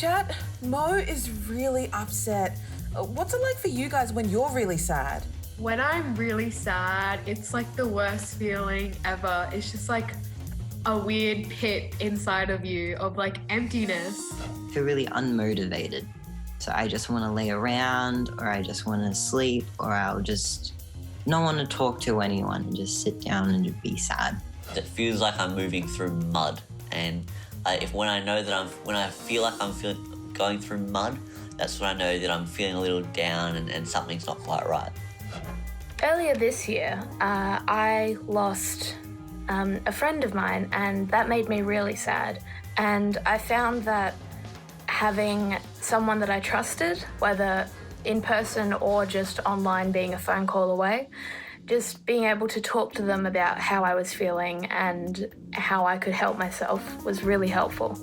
chat. Mo is really upset. What's it like for you guys when you're really sad? When I'm really sad, it's like the worst feeling ever. It's just like a weird pit inside of you of like emptiness. I feel really unmotivated. So I just want to lay around, or I just want to sleep, or I'll just not want to talk to anyone and just sit down and be sad. It feels like I'm moving through mud, and when I feel like I'm going through mud, that's when I know that I'm feeling a little down and something's not quite right. Earlier this year, I lost a friend of mine, and that made me really sad. And I found that having someone that I trusted, whether in person or just online being a phone call away, just being able to talk to them about how I was feeling and how I could help myself was really helpful.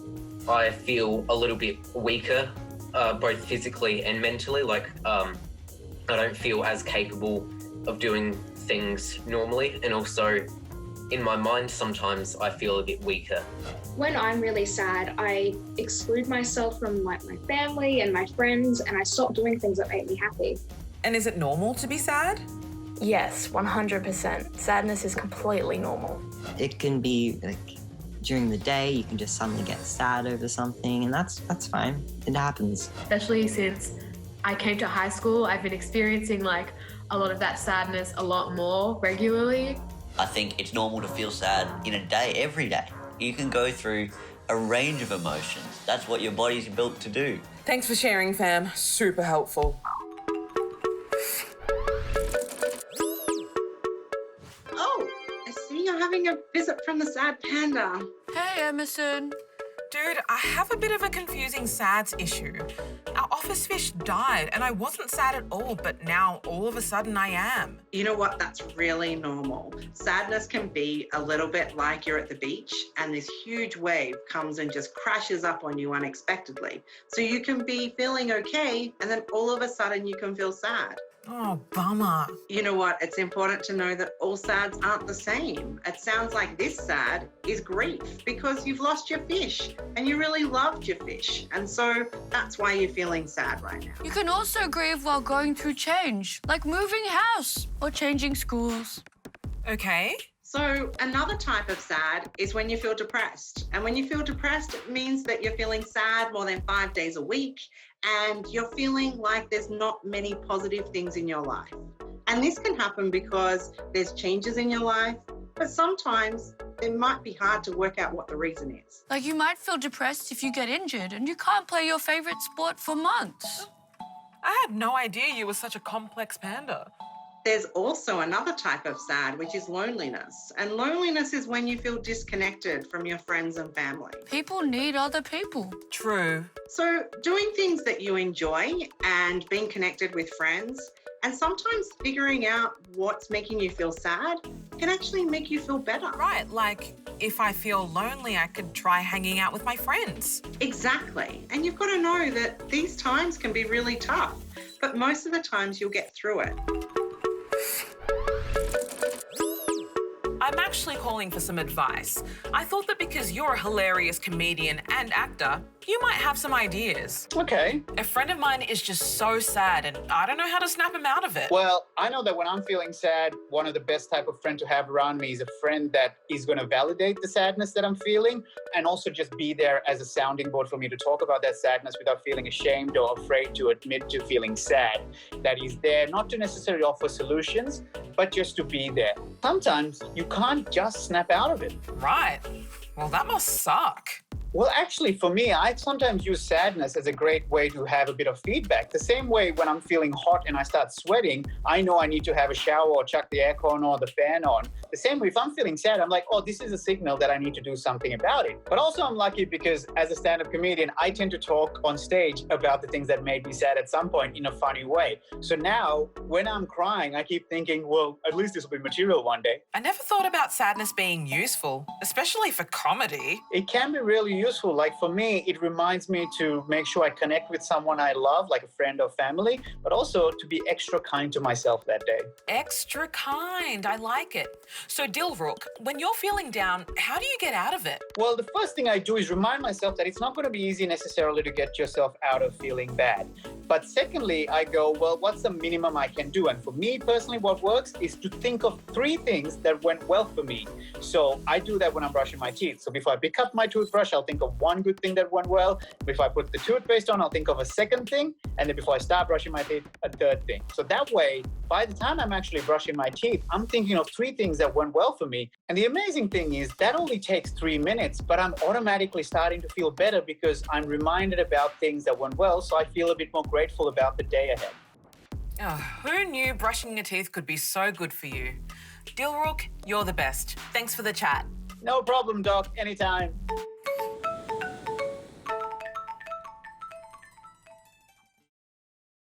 I feel a little bit weaker, both physically and mentally. I don't feel as capable of doing things normally, and also in my mind sometimes I feel a bit weaker. When I'm really sad, I exclude myself from my family and my friends, and I stop doing things that make me happy. And is it normal to be sad? Yes, 100%. Sadness is completely normal. It can be like during the day, you can just suddenly get sad over something, and that's fine. It happens. Especially since I came to high school, I've been experiencing like a lot of that sadness a lot more regularly. I think it's normal to feel sad in a day, every day. You can go through a range of emotions. That's what your body's built to do. Thanks for sharing, fam. Super helpful. Oh, I see you're having a visit from the sad panda. Hey, Emerson. Dude, I have a bit of a confusing SADS issue. Our office fish died and I wasn't sad at all, but now all of a sudden I am. You know what? That's really normal. Sadness can be a little bit like you're at the beach and this huge wave comes and just crashes up on you unexpectedly. So you can be feeling okay and then all of a sudden you can feel sad. Oh, bummer. You know what? It's important to know that all sads aren't the same. It sounds like this sad is grief because you've lost your fish and you really loved your fish. And so that's why you're feeling sad right now. You can also grieve while going through change, like moving house or changing schools. Okay. So another type of sad is when you feel depressed. And when you feel depressed, it means that you're feeling sad more than 5 days a week and you're feeling like there's not many positive things in your life. And this can happen because there's changes in your life, but sometimes it might be hard to work out what the reason is. Like you might feel depressed if you get injured and you can't play your favorite sport for months. I had no idea you were such a complex panda. There's also another type of sad, which is loneliness. And loneliness is when you feel disconnected from your friends and family. People need other people. True. So doing things that you enjoy and being connected with friends and sometimes figuring out what's making you feel sad can actually make you feel better. Right, like if I feel lonely, I could try hanging out with my friends. Exactly. And you've got to know that these times can be really tough, but most of the times you'll get through it. I'm actually calling for some advice. I thought that because you're a hilarious comedian and actor, you might have some ideas. Okay. A friend of mine is just so sad and I don't know how to snap him out of it. Well, I know that when I'm feeling sad, one of the best type of friend to have around me is a friend that is going to validate the sadness that I'm feeling and also just be there as a sounding board for me to talk about that sadness without feeling ashamed or afraid to admit to feeling sad. That he's there not to necessarily offer solutions, but just to be there. Sometimes you can't just snap out of it. Right. Well, that must suck. Well, actually, for me, I sometimes use sadness as a great way to have a bit of feedback. The same way when I'm feeling hot and I start sweating, I know I need to have a shower or chuck the aircon or the fan on. The same way if I'm feeling sad, I'm like, oh, this is a signal that I need to do something about it. But also I'm lucky because as a stand-up comedian, I tend to talk on stage about the things that made me sad at some point in a funny way. So now when I'm crying, I keep thinking, well, at least this will be material one day. I never thought about sadness being useful, especially for comedy. It can be really useful. Like for me, it reminds me to make sure I connect with someone I love, like a friend or family, but also to be extra kind to myself that day. Extra kind. I like it. So, Dilruk, when you're feeling down, how do you get out of it? Well, the first thing I do is remind myself that it's not going to be easy necessarily to get yourself out of feeling bad. But secondly, I go, well, what's the minimum I can do? And for me personally, what works is to think of 3 things that went well for me. So I do that when I'm brushing my teeth. So before I pick up my toothbrush, I'll think of 1 good thing that went well. If I put the toothpaste on, I'll think of a 2nd thing. And then before I start brushing my teeth, a 3rd thing. So that way, by the time I'm actually brushing my teeth, I'm thinking of 3 things that went well for me. And the amazing thing is that only takes 3 minutes, but I'm automatically starting to feel better because I'm reminded about things that went well. So I feel a bit more grateful about the day ahead. Oh, who knew brushing your teeth could be so good for you? Dilruk, you're the best. Thanks for the chat. No problem, Doc. Anytime.